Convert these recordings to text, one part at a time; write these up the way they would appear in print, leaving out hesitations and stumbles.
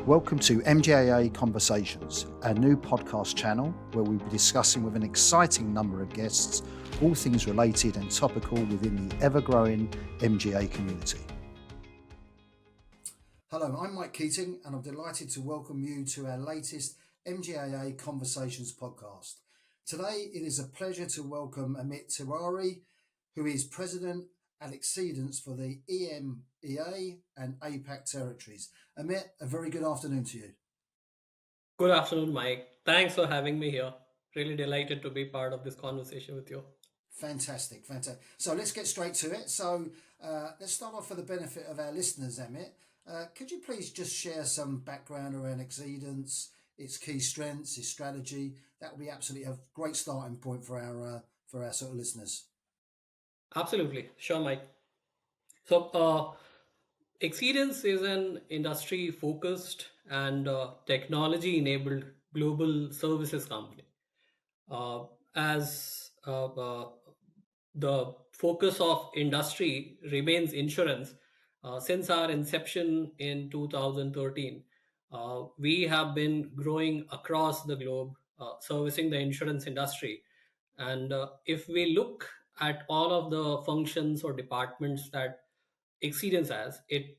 Welcome to MGAA Conversations, our new podcast channel where we'll be discussing with an exciting number of guests all things related and topical within the ever-growing MGA community. Hello, I'm Mike Keating and I'm delighted to welcome you to our latest MGAA Conversations podcast. Today it is a pleasure to welcome Amit Tiwari, who is President at Xceedance for the EMEA and APAC territories. Amit, a very good afternoon to you. Good afternoon, Mike. Thanks for having me here. Really delighted to be part of this conversation with you. Fantastic. So let's get straight to it. So let's start off for the benefit of our listeners, Amit. Could you please just share some background around Xceedance, its key strengths, its strategy? That would be absolutely a great starting point for our sort of listeners. Absolutely. Sure, Mike. So, Xceedance is an industry focused and technology enabled global services company. As the focus of industry remains insurance, since our inception in 2013, we have been growing across the globe, servicing the insurance industry. And if we look at all of the functions or departments that Xceedance has, it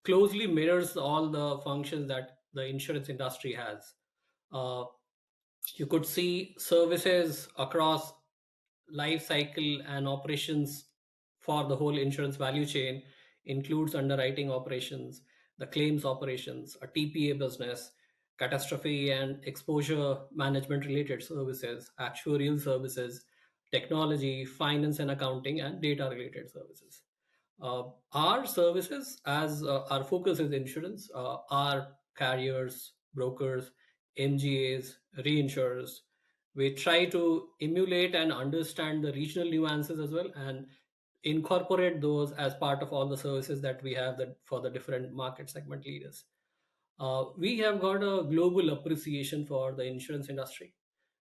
closely mirrors all the functions that the insurance industry has. Uh, you could see services across life cycle and operations for the whole insurance value chain includes underwriting operations, the claims operations, a TPA business, catastrophe and exposure management related services, actuarial services, technology, finance and accounting, and data related services. Our services, as our focus is insurance, are carriers, brokers, MGAs, reinsurers. We try to emulate and understand the regional nuances as well and incorporate those as part of all the services that we have for the different market segment leaders. We have got a global appreciation for the insurance industry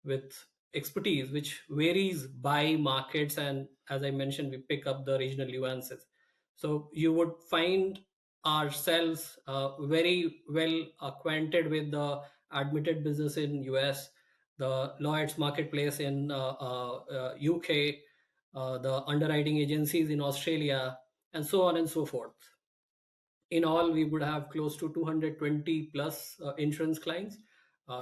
with expertise which varies by markets, and as I mentioned, we pick up the regional nuances. So you would find ourselves very well acquainted with the admitted business in US, the Lloyd's marketplace in UK, the underwriting agencies in Australia, and so on and so forth. In all, we would have close to 220 plus insurance clients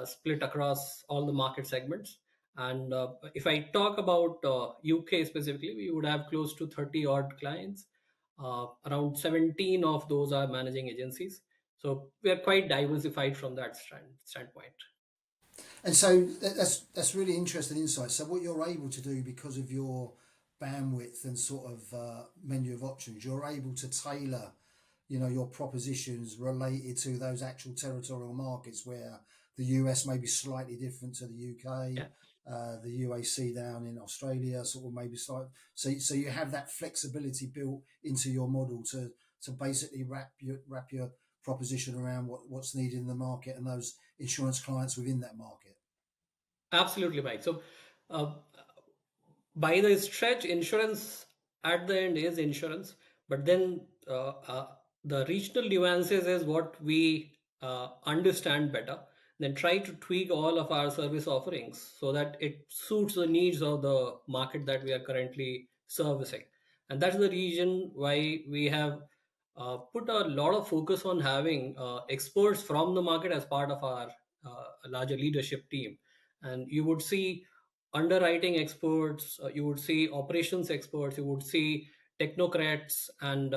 split across all the market segments. And if I talk about UK specifically, we would have close to 30 odd clients. Around 17 of those are managing agencies. So we are quite diversified from that standpoint. And so that's really interesting insight. So what you're able to do because of your bandwidth and sort of menu of options, you're able to tailor, your propositions related to those actual territorial markets where the US may be slightly different to the UK, Yeah. The UAC down in Australia, sort of maybe slightly. So you have that flexibility built into your model to basically wrap your proposition around what's needed in the market and those insurance clients within that market. Absolutely, Mike. So uh, by the stretch, insurance at the end is insurance, but then the regional nuances is what we understand better, then try to tweak all of our service offerings so that it suits the needs of the market that we are currently servicing. And that's the reason why we have put a lot of focus on having experts from the market as part of our larger leadership team. And you would see underwriting experts, you would see operations experts, you would see technocrats and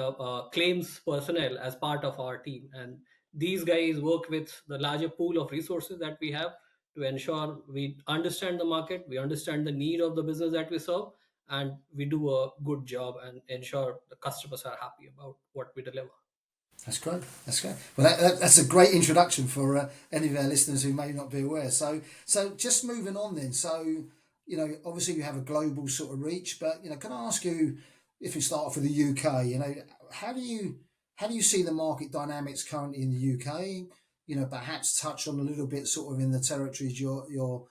claims personnel as part of our team. And these guys work with the larger pool of resources that we have to ensure we understand the market, we understand the need of the business that we serve, and we do a good job and ensure the customers are happy about what we deliver. That's great. Well, that's a great introduction for any of our listeners who may not be aware. So just moving on then. So, obviously you have a global sort of reach, but, can I ask you, if we start off with the UK, how do you see the market dynamics currently in the UK? Perhaps touch on a little bit sort of in the territories you're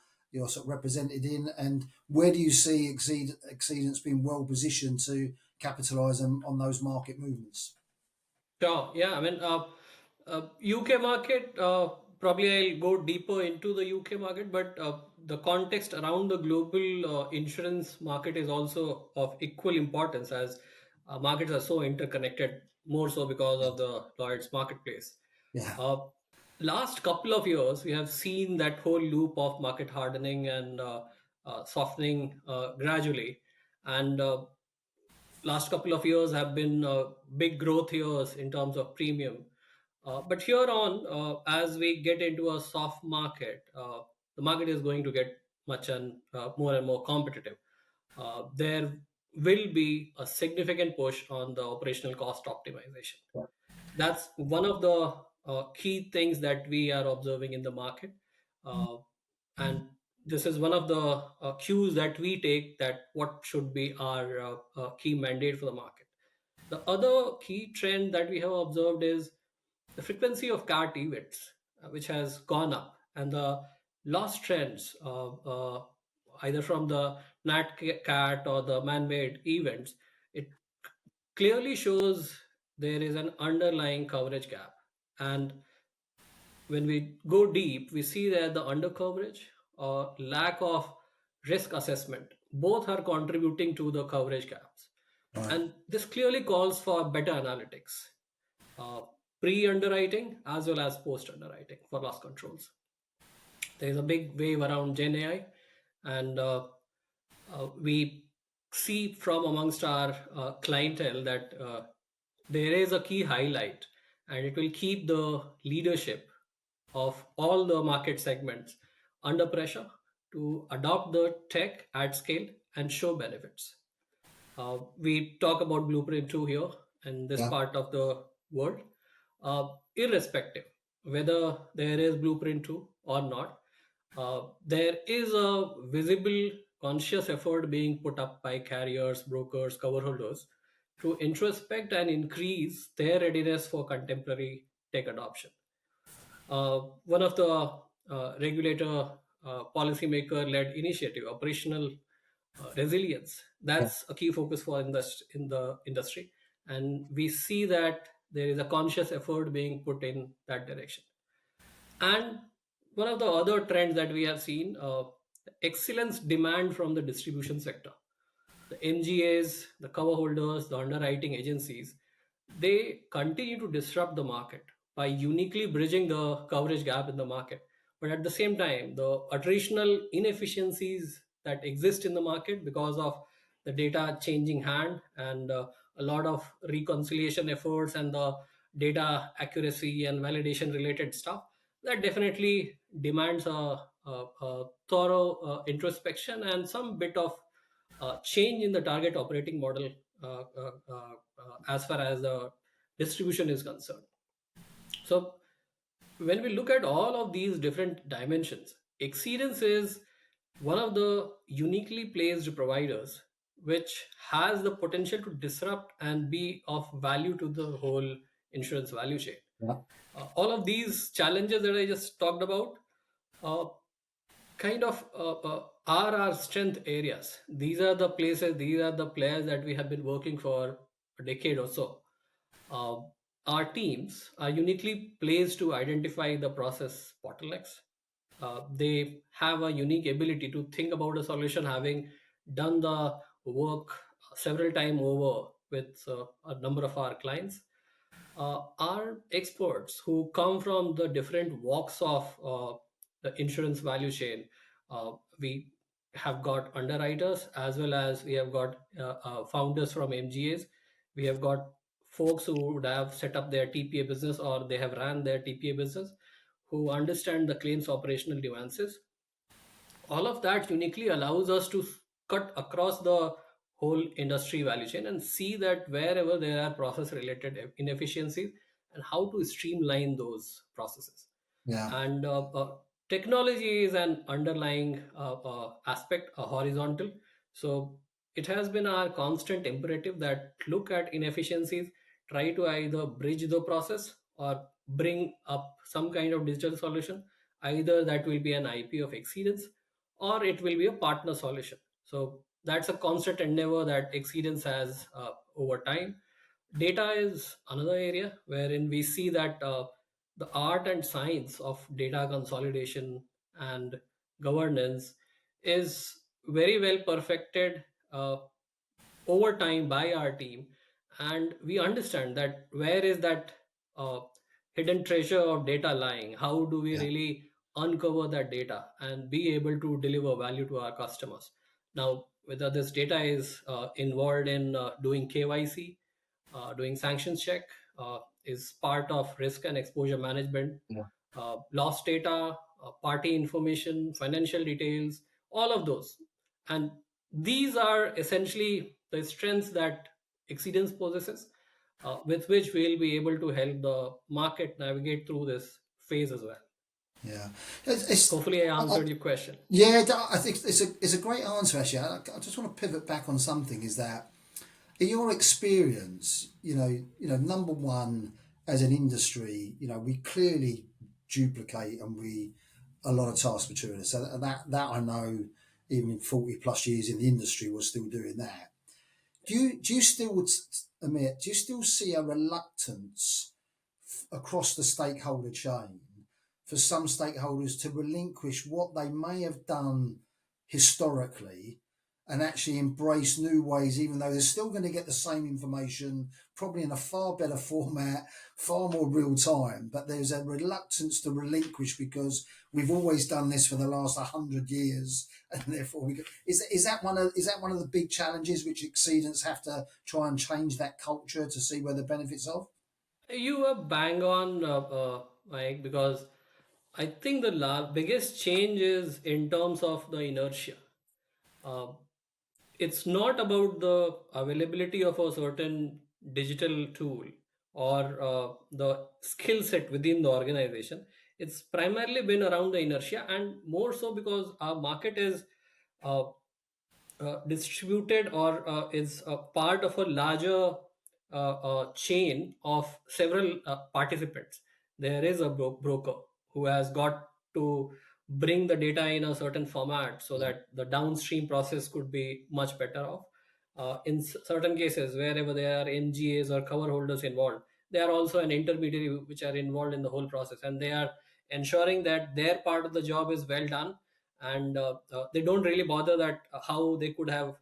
sort of represented in, and where do you see Xceedance being well positioned to capitalise on those market movements? Sure. Yeah. I mean, UK market, probably I'll go deeper into the UK market, but the context around the global insurance market is also of equal importance, as markets are so interconnected, more so because of the Lloyd's marketplace. Yeah. Uh, Last couple of years, we have seen that whole loop of market hardening and softening gradually. And last couple of years have been big growth years in terms of premium. But here on, as we get into a soft market, the market is going to get much and more competitive. There will be a significant push on the operational cost optimization. That's one of the key things that we are observing in the market. Uh, and this is one of the cues that we take, that what should be our key mandate for the market. The other key trend that we have observed is the frequency of CAT events, which has gone up, and the loss trends, either from the nat cat or the man-made events, it clearly shows there is an underlying coverage gap. And when we go deep, we see that the under coverage or lack of risk assessment both are contributing to the coverage gaps. Right. And this clearly calls for better analytics, uh, pre underwriting as well as post underwriting for loss controls. There is a big wave around Gen AI, and we see from amongst our clientele that there is a key highlight, and it will keep the leadership of all the market segments under pressure to adopt the tech at scale and show benefits. We talk about Blueprint 2 here in this Yeah. part of the world. Irrespective whether there is Blueprint 2 or not, there is a visible conscious effort being put up by carriers, brokers, cover holders to introspect and increase their readiness for contemporary tech adoption. One of the regulator, policymaker led initiative, operational resilience, Yeah. that's a key focus for in the industry. And we see that there is a conscious effort being put in that direction. And one of the other trends that we have seen, excellence demand from the distribution sector. The MGAs, the cover holders, the underwriting agencies, they continue to disrupt the market by uniquely bridging the coverage gap in the market. But at the same time, the attritional inefficiencies that exist in the market because of the data changing hand, and a lot of reconciliation efforts and the data accuracy and validation related stuff, that definitely demands a thorough introspection and some bit of change in the target operating model, as far as the distribution is concerned. So when we look at all of these different dimensions, Exceedance is one of the uniquely placed providers which has the potential to disrupt and be of value to the whole insurance value chain. Yeah. All of these challenges that I just talked about, uh, kind of are our strength areas. These are the places, these are the players that we have been working for a decade or so. Uh, our teams are uniquely placed to identify the process bottlenecks. They have a unique ability to think about a solution, having done the work several times over with a number of our clients. Are experts who come from the different walks of the insurance value chain. We have got underwriters, as well as we have got founders from MGAs. We have got folks who would have set up their TPA business or they have ran their TPA business, who understand the claims operational nuances. All of that uniquely allows us to cut across the whole industry value chain and see that wherever there are process related inefficiencies, and how to streamline those processes. Yeah. And technology is an underlying aspect, a horizontal. So it has been our constant imperative that look at inefficiencies, try to either bridge the process or bring up some kind of digital solution. Either that will be an IP of Exceedance, or it will be a partner solution. So that's a constant endeavor that Exceedance has over time. Data is another area wherein we see that the art and science of data consolidation and governance is very well perfected uh, over time by our team, and we understand that where is that uh, hidden treasure of data lying, how do we Yeah. really uncover that data and be able to deliver value to our customers. Now, whether this data is involved in doing KYC, doing sanctions check, is part of risk and exposure management, Yeah. loss data, party information, financial details, all of those. And these are essentially the strengths that Exceedance possesses, with which we'll be able to help the market navigate through this phase as well. Yeah. It's Hopefully, I I, answered your question. yeah. I think it's a great answer actually. I just want to pivot back on something. Is that in your experience, number one, as an industry, we clearly duplicate and we a lot of task material. So that I know, even in 40 plus years in the industry, we're still doing that. Do you still Amit? Do you still see a reluctance across the stakeholder chain for some stakeholders to relinquish what they may have done historically and actually embrace new ways, even though they're still going to get the same information, probably in a far better format, far more real time. But there's a reluctance to relinquish because we've always done this for the last 100 years, and therefore is that one of the big challenges which Exceedance have to try and change that culture to see where the benefits of? You are bang on, Mike, because I think the biggest change is in terms of the inertia. Uh, it's not about the availability of a certain digital tool or the skill set within the organization. It's primarily been around the inertia, and more so because our market is uh, distributed or is a part of a larger chain of several participants. There is a broker who has got to bring the data in a certain format so Yeah, that the downstream process could be much better off. In certain cases, wherever there are MGAs or cover holders involved, they are also an intermediary which are involved in the whole process, and they are ensuring that their part of the job is well done, and they don't really bother that how they could have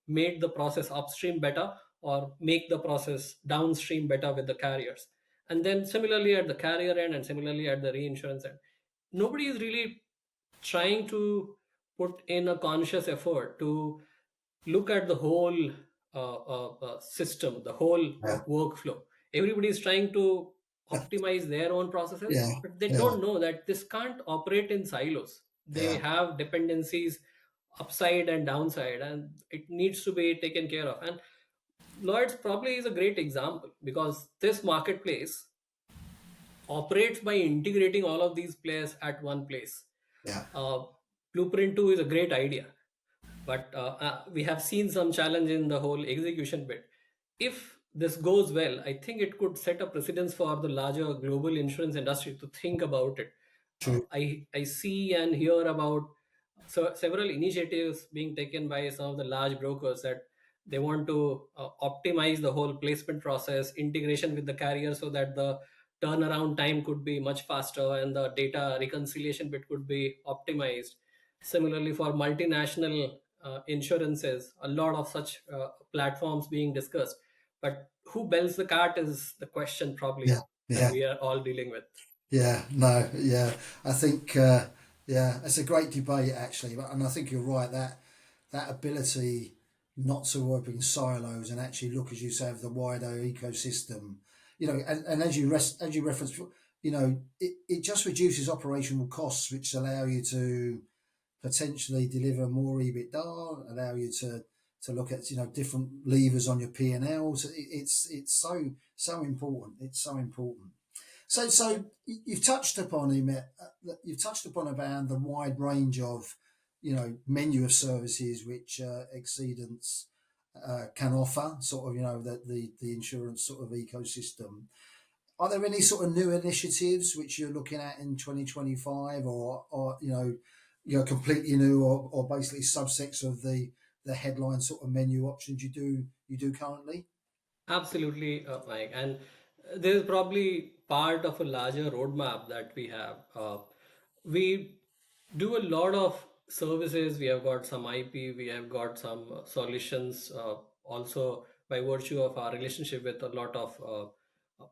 made the process upstream better or make the process downstream better with the carriers. And then similarly at the carrier end and similarly at the reinsurance end, nobody is really trying to put in a conscious effort to look at the whole system, the whole yeah, workflow. Everybody is trying to optimize their own processes, yeah, but they yeah, don't know that this can't operate in silos. They yeah, have dependencies upside and downside, and it needs to be taken care of. And Lloyd's probably is a great example because this marketplace operates by integrating all of these players at one place. yeah. Uh, Blueprint 2 is a great idea, but we have seen some challenge in the whole execution bit. If this goes well, I think it could set a precedence for the larger global insurance industry to think about it. True. I see and hear about several initiatives being taken by some of the large brokers that they want to optimize the whole placement process, integration with the carrier, so that the turnaround time could be much faster and the data reconciliation bit could be optimized. Similarly, for multinational insurances, a lot of such platforms being discussed. But who bells the cart is the question Yeah, probably that yeah, we are all dealing with. yeah. No, yeah. I think, yeah, it's a great debate actually, and I think you're right that ability not to work in silos and actually look, as you say, of the wider ecosystem. And as you referenced, it just reduces operational costs, which allow you to potentially deliver more EBITDA, allow you to look at different levers on your P&L. So it's so important. It's so important. So you've touched upon him. You've touched upon about the wide range of menu of services which Exceedance can offer. Sort of the insurance sort of ecosystem. Are there any sort of new initiatives which you're looking at in 2025, or completely new, or basically subsets of the headline sort of menu options you do currently? Absolutely, Mike. And there's probably part of a larger roadmap that we have. We do a lot of services. We have got some IP, we have got some solutions, also by virtue of our relationship with a lot of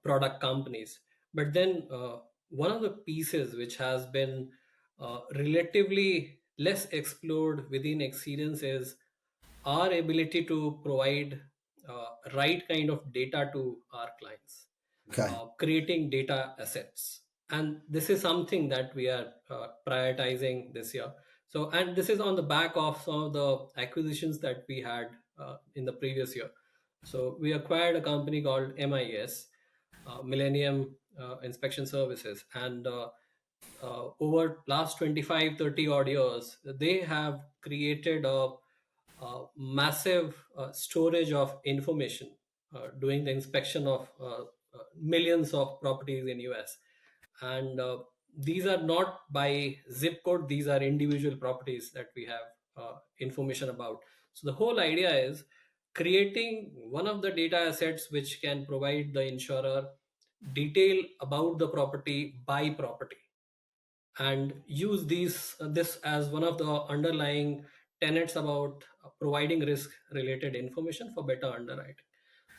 product companies. But then one of the pieces which has been relatively less explored within Exceedance is our ability to provide right kind of data to our clients, Okay. creating data assets. And this is something that we are prioritizing this year. So, and this is on the back of some of the acquisitions that we had in the previous year. So, we acquired a company called MIS, Millennium Inspection Services, and over last 25-30 odd years, they have created a massive storage of information, doing the inspection of millions of properties in US. And these are not by zip code, these are individual properties that we have information about. So the whole idea is creating one of the data assets which can provide the insurer detail about the property by property, and use this as one of the underlying tenets about providing risk related information for better underwriting.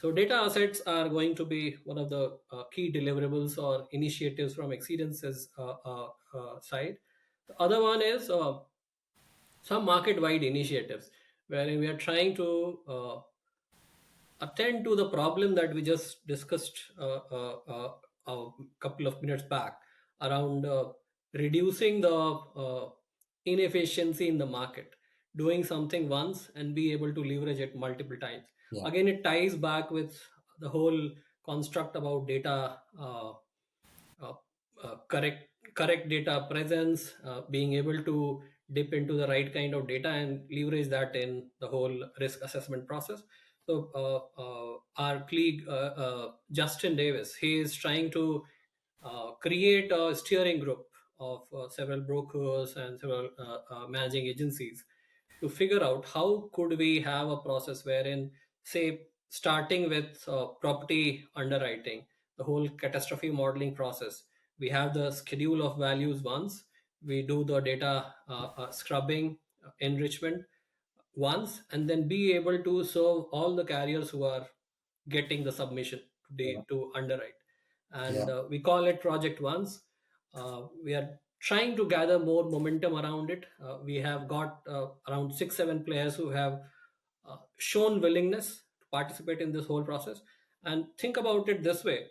So data assets are going to be one of the key deliverables or initiatives from Exceedance's side. The other one is some market wide initiatives wherein we are trying to attend to the problem that we just discussed a couple of minutes back around reducing the inefficiency in the market, doing something once and be able to leverage it multiple times. Yeah. Again, it ties back with the whole construct about data, uh, correct data presence, being able to dip into the right kind of data and leverage that in the whole risk assessment process. So our colleague Justin Davis, he is trying to create a steering group of several brokers and several managing agencies to figure out how could we have a process wherein, say, starting with property underwriting, the whole catastrophe modeling process, we have the schedule of values once, we do the data scrubbing, enrichment once, and then be able to serve all the carriers who are getting the submission Yeah. to underwrite. And Yeah. we call it project once. We are trying to gather more momentum around it. We have got around 6 7 players who have shown willingness to participate in this whole process. And think about it this way: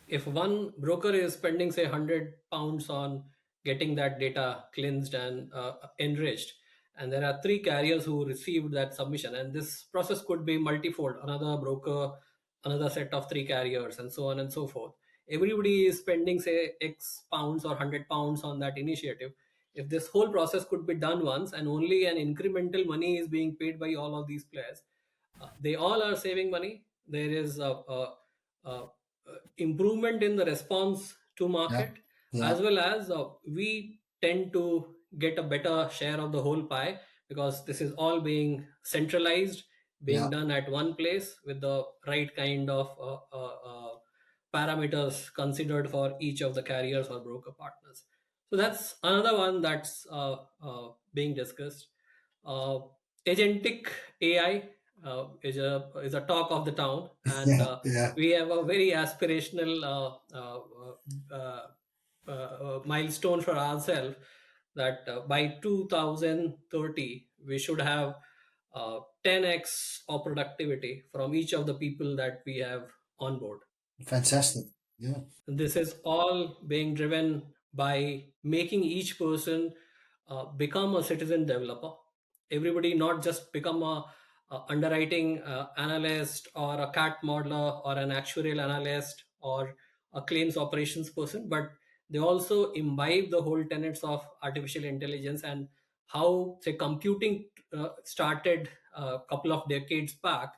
if one broker is spending say £100 on getting that data cleansed and enriched, and there are three carriers who received that submission, and this process could be multifold, another broker, another set of three carriers, and so on and so forth. Everybody is spending say X pounds or £100 on that initiative. If this whole process could be done once and only an incremental money is being paid by all of these players, they all are saving money. There is a improvement in the response to Yeah. market, Yeah. as well as we tend to get a better share of the whole pie, because this is all being centralized, being Yeah. done at one place with the right kind of parameters considered for each of the carriers or broker partners. So that's another one that's being discussed. uh, Agentic AI is a talk of the town, and Yeah. Yeah. we have a very aspirational milestone for ourselves that by 2030 we should have 10x of productivity from each of the people that we have on board. Fantastic. Yeah. This is all being driven by making each person become a citizen developer. Everybody not just become a underwriting analyst or a cat modeler or an actuarial analyst or a claims operations person, but they also imbibe the whole tenets of artificial intelligence and how, say, computing started a couple of decades back,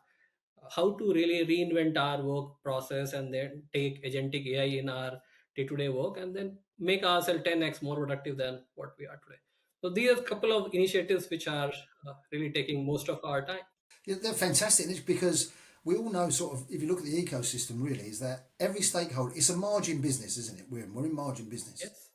how to really reinvent our work process and then take agentic AI in our day-to-day work and then make ourselves 10x more productive than what we are today. So these are a couple of initiatives which are really taking most of our time. Yeah, they're fantastic. It's because we all know sort of, if you look at the ecosystem, really, is that every stakeholder, it's a margin business, isn't it? We're in margin business. Yes.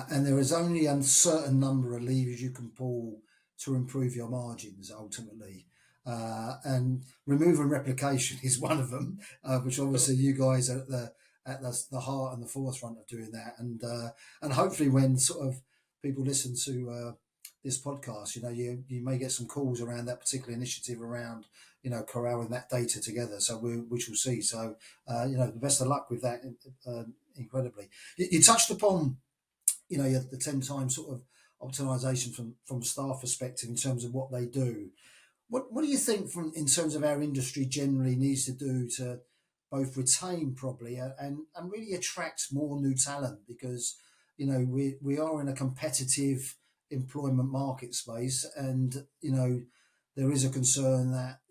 And there is only a certain number of levers you can pull to improve your margins ultimately. And remove and replication is one of them, which obviously you guys are at the heart and the forefront of doing that. And hopefully when sort of people listen to this podcast, you may get some calls around that particular initiative around corralling that data together. So we shall see. So the best of luck with that. Incredibly, you touched upon you have the 10 times sort of optimization from staff perspective in terms of what they do. What do you think from in terms of our industry generally needs to do to both retain probably and really attract more new talent, because we are in a competitive employment market space, and there is a concern that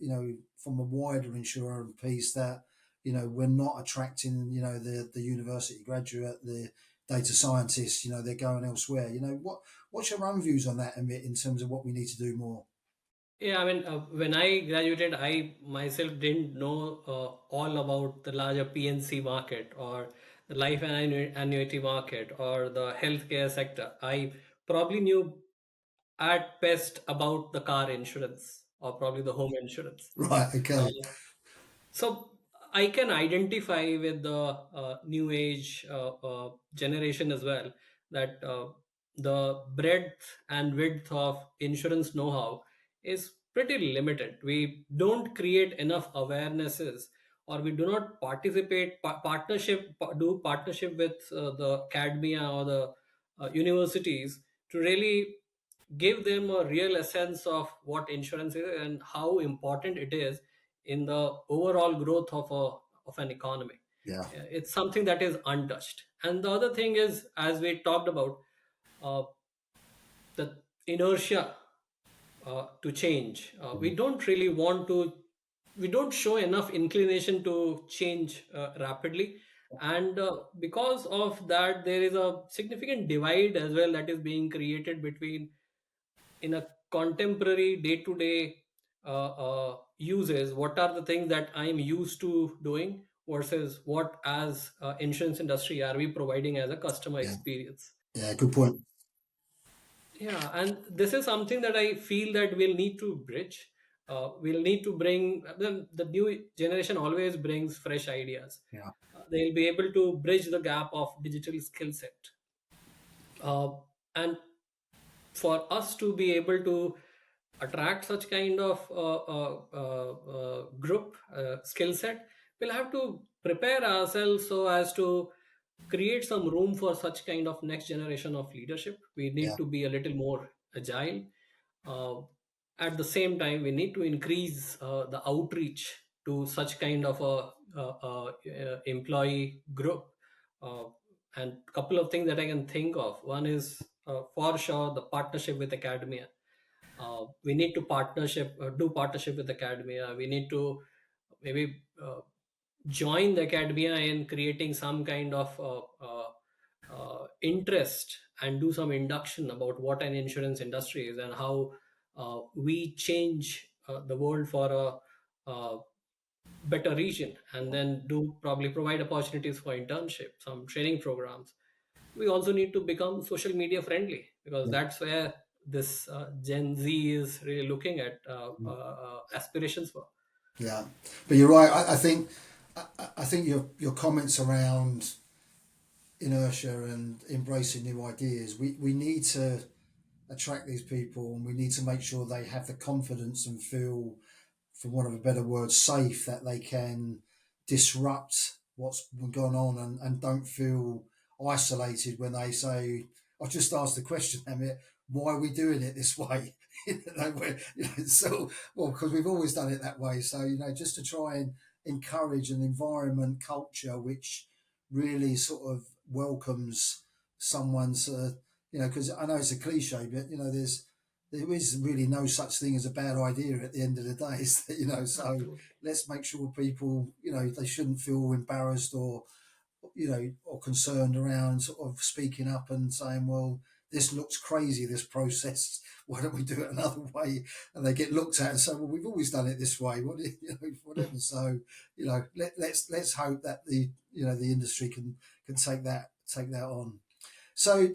from a wider insurer piece that we're not attracting the university graduate, the data scientists, they're going elsewhere. What's your own views on that, Amit, in terms of what we need to do more? Yeah, I mean, when I graduated, I myself didn't know all about the larger PNC market or the life and annuity market or the healthcare sector. I probably knew at best about the car insurance or probably the home insurance. Right, Uh, okay. so I can identify with the new age generation as well, that the breadth and width of insurance know-how is pretty limited. We don't create enough awarenesses, or we do not participate do partnership with the academia or the universities to really give them a real essence of what insurance is and how important it is in the overall growth of an economy. Yeah, It's something that is untouched. And the other thing is, as we talked about, uh, the inertia to change. We don't really want to, we don't show enough inclination to change rapidly. And because of that, there is a significant divide as well that is being created between, in a contemporary day-to-day uses, what are the things that I'm used to doing versus what as insurance industry are we providing as a customer yeah, experience. yeah. Good point. Yeah, and this is something that I feel that we'll need to bridge. We'll need to bring the new generation always brings fresh ideas. Yeah, They'll be able to bridge the gap of digital skill set. And for us to be able to attract such kind of group skill set, we'll have to prepare ourselves so as to create some room for such kind of next generation of leadership. We need yeah, to be a little more agile. uh, at the same time, we need to increase the outreach to such kind of employee group. uh, and couple of things that I can think of, one is for sure the partnership with academia. We need to do partnership with academia. We need to maybe join the academia in creating some kind of interest and do some induction about what an insurance industry is and how we change the world for a better region, and then do probably provide opportunities for internship, some training programs. We also need to become social media friendly, because yeah, that's where this Gen Z is really looking at aspirations for. yeah. But you're right. I think your comments around inertia and embracing new ideas. We need to attract these people, and we need to make sure they have the confidence and feel, for want of a better word, safe, that they can disrupt what's going on, and don't feel isolated when they say, I've just asked the question, Amit, why are we doing it this way? So, well, because we've always done it that way. So, just to try and encourage an environment culture which really sort of welcomes someone's, because I know it's a cliche, but, there is really no such thing as a bad idea at the end of the day. So Absolutely. let's make sure people, they shouldn't feel embarrassed or concerned around sort of speaking up and saying, well, this looks crazy, this process. Why don't we do it another way? And they get looked at and say, well, we've always done it this way. What do you know, whatever. So let's hope that the industry can take that on. So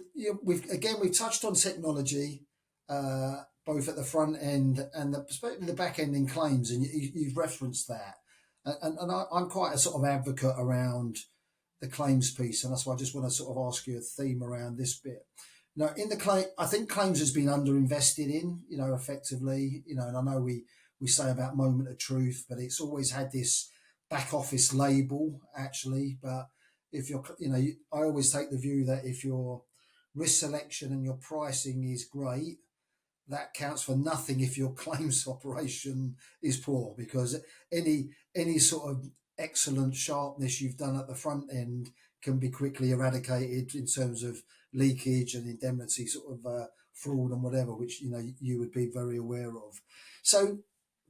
we've touched on technology, both at the front end and the back end in claims, and you've referenced that. And I'm quite a sort of advocate around the claims piece, and that's why I just want to sort of ask you a theme around this bit. Now, in the claim, I think claims has been underinvested in, effectively, and I know we say about moment of truth, but it's always had this back office label, actually. But if I always take the view that if your risk selection and your pricing is great, that counts for nothing if your claims operation is poor, because any sort of excellent sharpness you've done at the front end can be quickly eradicated in terms of leakage and indemnity sort of fraud and whatever, which you would be very aware of. So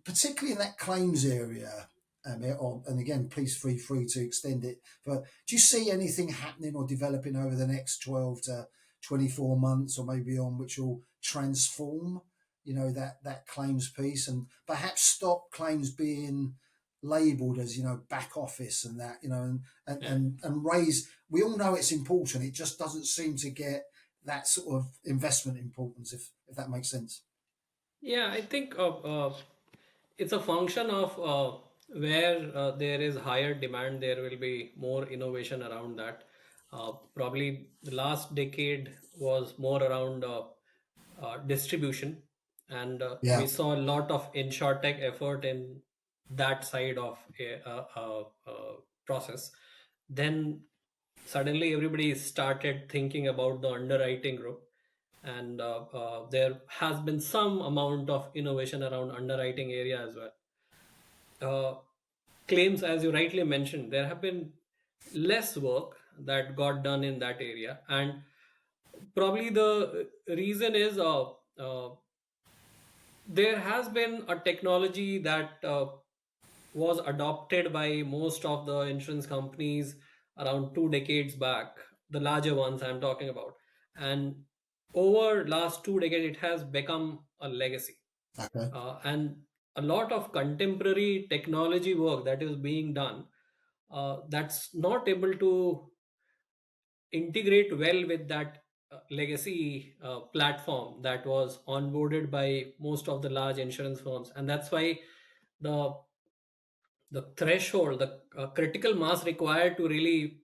particularly in that claims area, and again, please feel free to extend it. But do you see anything happening or developing over the next 12 to 24 months or maybe on, which will transform, that claims piece, and perhaps stop claims being labelled as back office and that, and, Yeah. and raise. We all know it's important. It just doesn't seem to get that sort of investment importance, if that makes sense. Yeah, I think it's a function of where there is higher demand, there will be more innovation around that. Probably the last decade was more around distribution, and we Yeah. saw a lot of insurtech effort in that side of a, process. Then suddenly everybody started thinking about the underwriting group, and there has been some amount of innovation around underwriting area as well. Claims, as you rightly mentioned, there have been less work that got done in that area, and probably the reason is there has been a technology that was adopted by most of the insurance companies around 2 decades back, the larger ones I'm talking about. And over last 2 decades, it has become a legacy. Okay. And a lot of contemporary technology work that is being done, that's not able to integrate well with that legacy platform that was onboarded by most of the large insurance firms. And that's why the the threshold, the critical mass required to really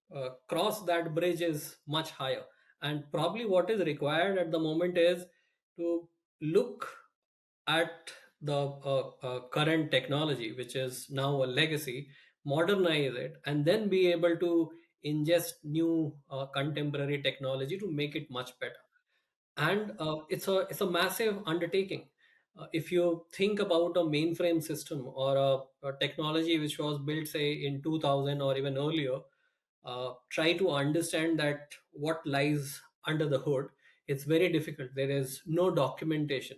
cross that bridge is much higher. And probably what is required at the moment is to look at the current technology, which is now a legacy, modernize it, and then be able to ingest new contemporary technology to make it much better. And it's a massive undertaking. If you think about a mainframe system or a technology which was built, say, in 2000 or even earlier, try to understand that what lies under the hood. It's very difficult. There is no documentation.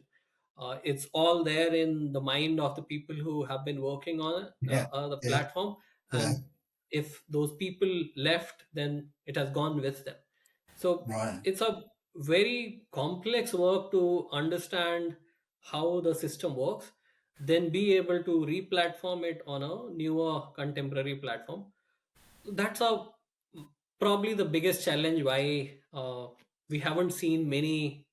It's all there in the mind of the people who have been working on Yeah. the Yeah. platform. Yeah. And if those people left, then it has gone with them. So Right. it's a very complex work to understand how the system works, then be able to re-platform it on a newer contemporary platform. That's probably the biggest challenge why we haven't seen many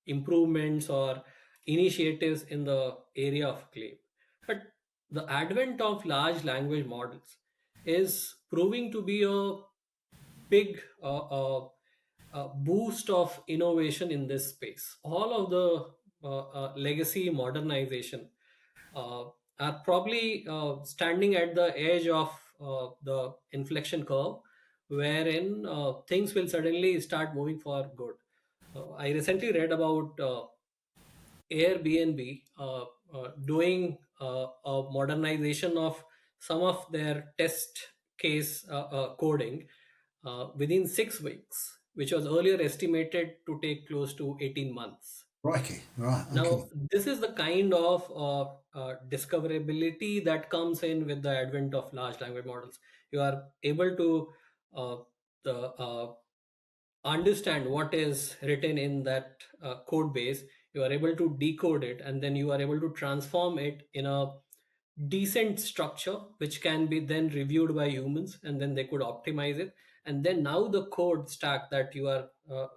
improvements or initiatives in the area of claim. But the advent of large language models is proving to be a big boost of innovation in this space. All of the legacy modernization uh, are probably standing at the edge of the inflection curve, wherein things will suddenly start moving for good. I recently read about Airbnb doing a modernization of some of their test case coding within 6 weeks, which was earlier estimated to take close to 18 months. Crikey. Right. Now, Okay. this is the kind of discoverability that comes in with the advent of large language models. You are able to uh, the understand what is written in that code base, you are able to decode it, and then you are able to transform it in a decent structure which can be then reviewed by humans, and then they could optimize it. And then now the code stack that you are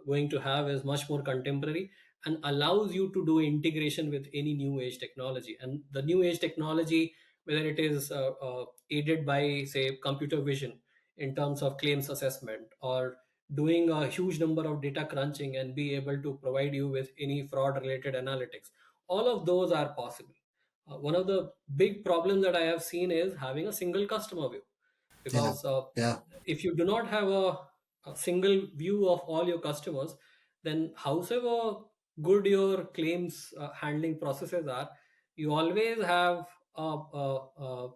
going to have is much more contemporary and allows you to do integration with any new age technology. And the new age technology, whether it is aided by, say, computer vision in terms of claims assessment, or doing a huge number of data crunching and be able to provide you with any fraud related analytics, all of those are possible. One of the big problems that I have seen is having a single customer view, Yeah. because Yeah. if you do not have a single view of all your customers, then howsoever good your claims handling processes are, you always have a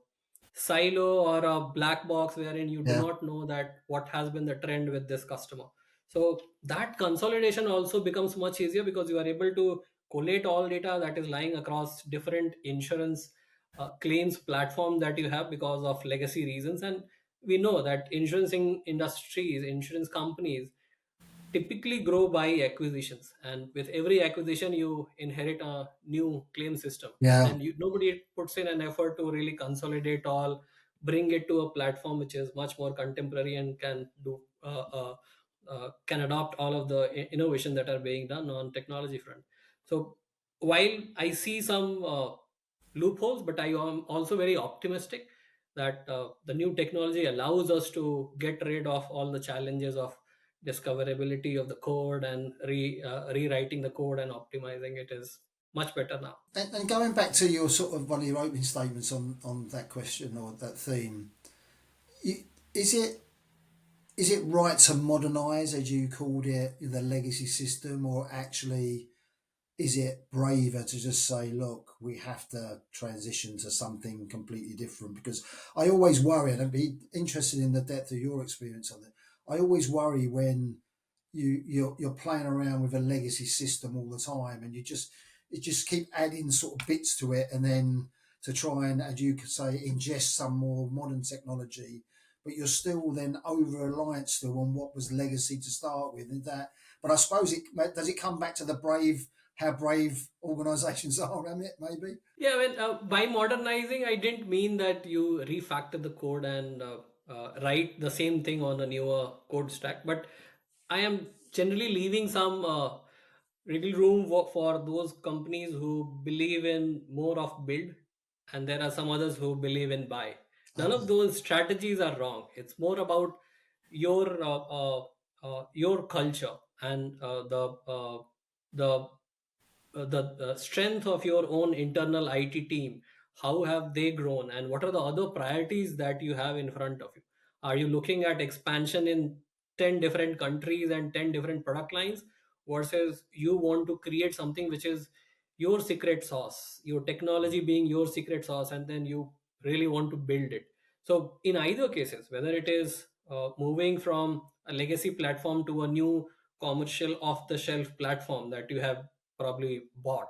silo or a black box wherein you do Yeah. not know that what has been the trend with this customer. So that consolidation also becomes much easier because you are able to collate all data that is lying across different insurance claims platform that you have because of legacy reasons. And we know that industries, insurance companies typically grow by acquisitions, and with every acquisition you inherit a new claim system, and Yeah. then nobody puts in an effort to really consolidate all, bring it to a platform which is much more contemporary and can do can adopt all of the innovation that are being done on technology front. So while I see some loopholes, but I am also very optimistic that the new technology allows us to get rid of all the challenges of discoverability of the code, and rewriting the code and optimizing it is much better now. And going back to your sort of one of your opening statements on that question or that theme, you, is it is it right to modernise, as you called it, the legacy system, or actually is it braver to just say, look, we have to transition to something completely different? Because I always worry, and I'd be interested in the depth of your experience on it. I always worry when you're playing around with a legacy system all the time, and you just keep adding sort of bits to it, and then to try and, as you could say, ingest some more modern technology, but you're still then over reliant still on what was legacy to start with. And that, but I suppose it does it come back to the brave, how brave organisations are, Amit, maybe? Yeah, when by modernizing, I didn't mean that you refactor the code and write the same thing on a newer code stack, but I am generally leaving some wiggle room for those companies who believe in more of build, and there are some others who believe in buy. None of Okay. those strategies are wrong. It's more about your culture and the the strength of your own internal IT team. How have they grown, and what are the other priorities that you have in front of you? Are you looking at expansion in 10 different countries and 10 different product lines, versus you want to create something which is your secret sauce, your technology being your secret sauce, and then you really want to build it? So in either cases, whether it is moving from a legacy platform to a new commercial off the shelf platform that you have probably bought,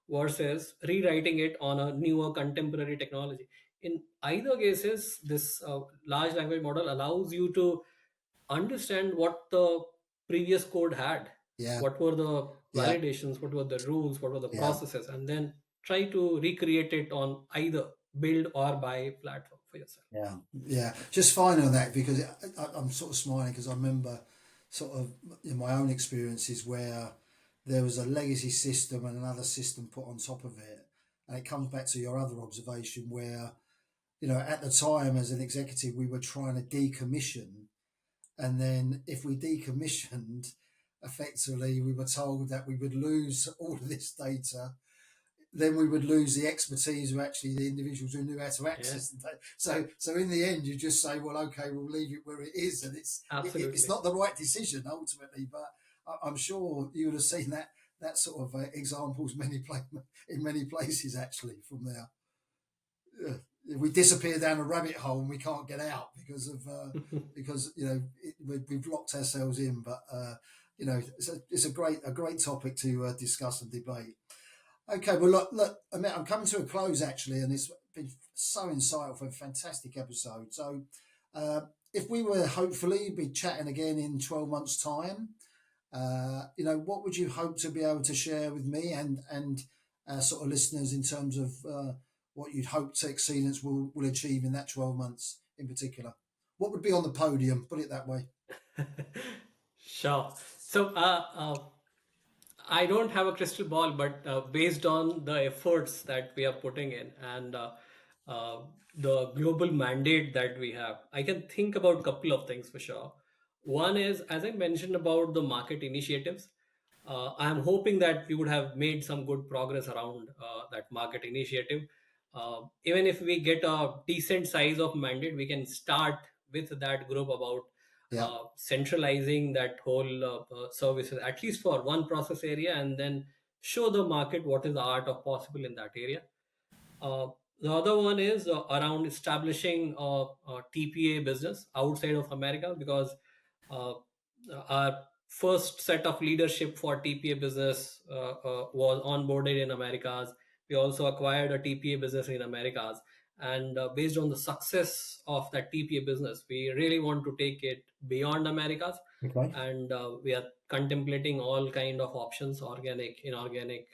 versus rewriting it on a newer contemporary technology, in either cases this large language model allows you to understand what the previous code had, Yeah. what were the Yeah. validations, what were the rules, what were the Yeah. processes, and then try to recreate it on either build or buy platform for yourself. Yeah, yeah. Just finally on that, because I'm sort of smiling because I remember sort of in my own experiences where there was a legacy system and another system put on top of it, and it comes back to your other observation where at the time as an executive we were trying to decommission, and then if we decommissioned, effectively we were told that we would lose all of this data, then we would lose the expertise of actually the individuals who knew how to Yeah, access the data. So in the end, you just say, well, okay, we'll leave it where it is, and it's absolutely. not the right decision ultimately. But I'm sure you would have seen that sort of examples in many places actually from there. We disappear down a rabbit hole and we can't get out because we've locked ourselves in. But it's a great topic to discuss and debate. Okay, well, look, I mean, I'm coming to a close actually, and it's been so insightful, a fantastic episode. So, if we were hopefully be chatting again in 12 months' time, what would you hope to be able to share with me and sort of listeners in terms of what you'd hope Xceedance will achieve in that 12 months in particular? What would be on the podium? Put it that way. Sure. So, I don't have a crystal ball, but based on the efforts that we are putting in and uh, the global mandate that we have, I can think about a couple of things for sure. One is, as I mentioned about the market initiatives, I'm hoping that we would have made some good progress around that market initiative. Even if we get a decent size of mandate, we can start with that group about Yeah. centralizing that whole services, at least for one process area, and then show the market what is the art of possible in that area. Uh, the other one is around establishing a TPA business outside of America, because uh, our first set of leadership for TPA business was onboarded in Americas. We also acquired a TPA business in Americas, and based on the success of that TPA business, we really want to take it beyond Americas, Okay. and we are contemplating all kind of options, organic, inorganic.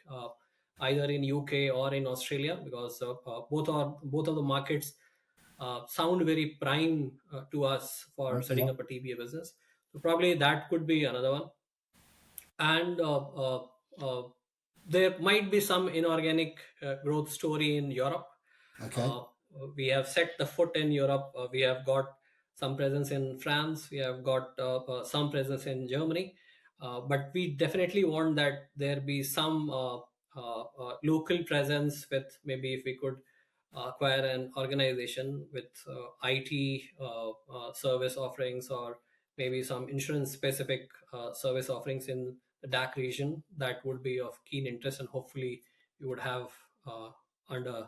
Either in UK or in Australia, because both of the markets sound very prime to us for setting Yeah. up a TBA business. So probably that could be another one. And uh, there might be some inorganic growth story in Europe. Okay. Uh, we have set the foot in Europe. We have got some presence in France. We have got some presence in Germany. But we definitely want that there be some local presence, with maybe if we could acquire an organization with IT service offerings, or maybe some insurance specific service offerings in the DAC region, that would be of keen interest, and hopefully we would have under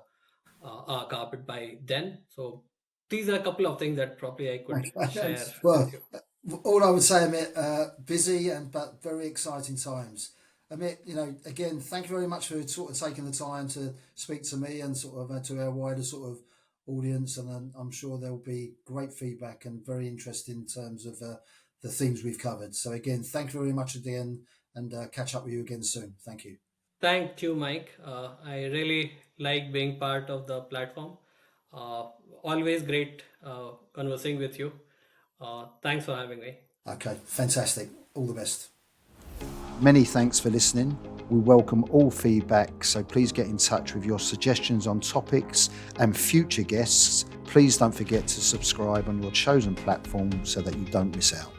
our carpet by then. So these are a couple of things that probably I could Okay. share with Well, you. all I would say, Amit, busy but very exciting times. Amit, again, thank you very much for sort of taking the time to speak to me and sort of to our wider sort of audience, and I'm sure there'll be great feedback and very interesting in terms of the things we've covered. So again, thank you very much again, and catch up with you again soon. Thank you. Thank you, Mike. I really like being part of the platform. Uh, Always great conversing with you. Thanks for having me. Okay, fantastic. All the best. Many thanks for listening. We welcome all feedback, so please get in touch with your suggestions on topics and future guests. Please don't forget to subscribe on your chosen platform so that you don't miss out.